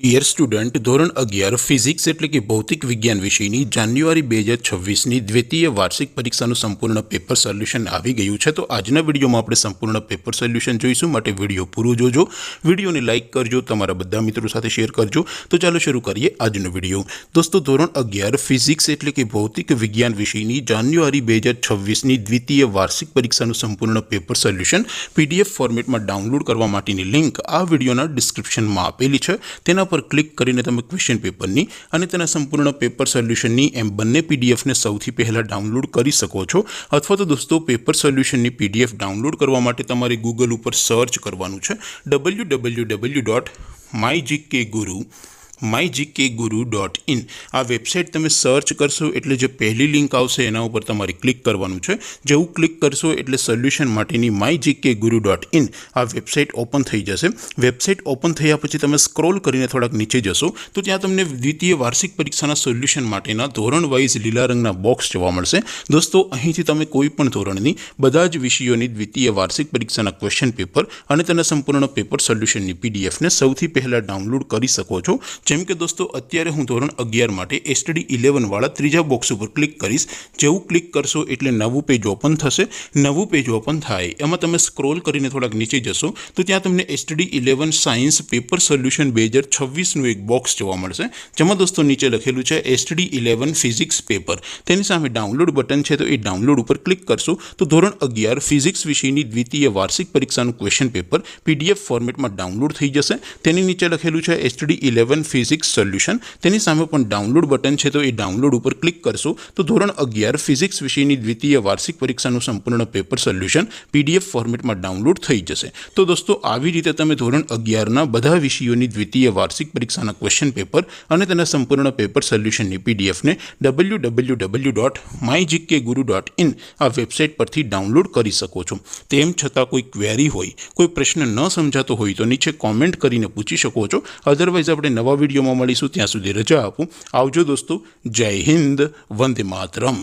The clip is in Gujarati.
ડિયર સ્ટુડન્ટ, ધોરણ 11 ફિઝિક્સ એટલે કે ભૌતિક વિજ્ઞાન વિષયની જાન્યુઆરી 2026ની દ્વિતીય વાર્ષિક પરીક્ષાનું સંપૂર્ણ પેપર સોલ્યુશન આવી ગયું છે। તો આજના વિડીયોમાં આપણે સંપૂર્ણ પેપર સોલ્યુશન જોઈશું, માટે વિડીયો પૂરો જોજો, વિડીયોને લાઇક કરજો, તમારા બધા મિત્રો સાથે શેર કરજો। તો ચાલો શરૂ કરીએ આજનો વિડીયો। દોસ્તો, ધોરણ 11 ફિઝિક્સ એટલે કે ભૌતિક વિજ્ઞાન વિષયની જાન્યુઆરી 2026ની દ્વિતીય વાર્ષિક પરીક્ષાનું સંપૂર્ણ પેપર સોલ્યુશન PDF ફોર્મેટમાં ડાઉનલોડ કરવા માટેની લિંક આ વિડીયોના ડિસ્ક્રિપ્શનમાં આપેલી છે। તેના પર ક્લિક કરીને તમે ક્વેશ્ચન પેપરની અને તેના સંપૂર્ણ પેપર સોલ્યુશનની એમ બંને પીડીએફને સૌથી પહેલાં ડાઉનલોડ કરી શકો છો। અથવા તો દોસ્તો, પેપર સોલ્યુશનની પીડીએફ ડાઉનલોડ કરવા માટે તમારે ગૂગલ ઉપર સર્ચ કરવાનું છે www.mygkguru.in। આ વેબસાઇટ તમે સર્ચ કરશો એટલે જે પહેલી લિંક આવશે એના ઉપર તમારે ક્લિક કરવાનું છે। જેવું ક્લિક કરશો એટલે સોલ્યુશન માટેની mygkguru.in આ વેબસાઇટ ઓપન થઈ જશે। વેબસાઇટ ઓપન થયા પછી તમે સ્ક્રોલ કરીને થોડાક નીચે જશો તો ત્યાં તમને દ્વિતીય વાર્ષિક પરીક્ષાના સોલ્યુશન માટેના ધોરણ વાઇઝ લીલા રંગના બોક્સ જોવા મળશે। દોસ્તો, અહીંથી તમે કોઈ પણ ધોરણની બધા જ વિષયોની દ્વિતીય વાર્ષિક પરીક્ષાના ક્વેશ્ચન પેપર અને તેના સંપૂર્ણ પેપર સોલ્યુશનની પીડીએફને સૌથી પહેલાં ડાઉનલોડ કરી શકો છો। જેમ કે દોસ્તો, અત્યારે હું ધોરણ 11 માટે STD 11 વાળા ત્રીજા બોક્સ ઉપર ક્લિક કરીશ। જેવું ક્લિક કરશો એટલે નવું પેજ ઓપન થશે। નવું પેજ ઓપન થાય એમાં તમે સ્ક્રોલ કરીને થોડાક નીચે જશો તો ત્યાં તમને STD 11 સાયન્સ પેપર સોલ્યુશન 2026નું એક બોક્સ જોવા મળશે, જેમાં દોસ્તો નીચે લખેલું છે STD 11 ફિઝિક્સ પેપર। તેની સામે ડાઉનલોડ બટન છે, તો એ ડાઉનલોડ ઉપર ક્લિક કરશો તો ધોરણ 11 ફિઝિક્સ વિષયની દ્વિતીય વાર્ષિક પરીક્ષાનું ક્વેશ્ચન પેપર PDF ફોર્મેટમાં ડાઉનલોડ થઈ જશે। તેની નીચે લખેલું છે STD 11 ફિઝિક્સ સોલ્યુશન, તેની સામે પણ ડાઉનલોડ બટન છે, તો એ ડાઉનલોડ ઉપર ક્લિક કરશો તો ધોરણ 11 ફિઝિક્સ વિષયની દ્વિતીય વાર્ષિક પરીક્ષાનું સંપૂર્ણ પેપર સોલ્યુશન PDF ફોર્મેટમાં ડાઉનલોડ થઈ જશે। તો દોસ્તો, આવી રીતે તમે ધોરણ 11ના બધા વિષયોની દ્વિતીય વાર્ષિક પરીક્ષાના ક્વેશ્ચન પેપર અને તેના સંપૂર્ણ પેપર સોલ્યુશનની પીડીએફને www.mygkguru.in આ વેબસાઇટ પરથી ડાઉનલોડ કરી શકો છો। તેમ છતાં કોઈ ક્વેરી હોય, કોઈ પ્રશ્ન ન સમજાતો હોય તો નીચે કોમેન્ટ કરીને પૂછી શકો છો। અધરવાઇઝ આપણે નવા વિડીયોમાં મળીશું, ત્યાં સુધી રજા આપું। આવજો દોસ્તો, જય હિન્દ, વંદે માતરમ।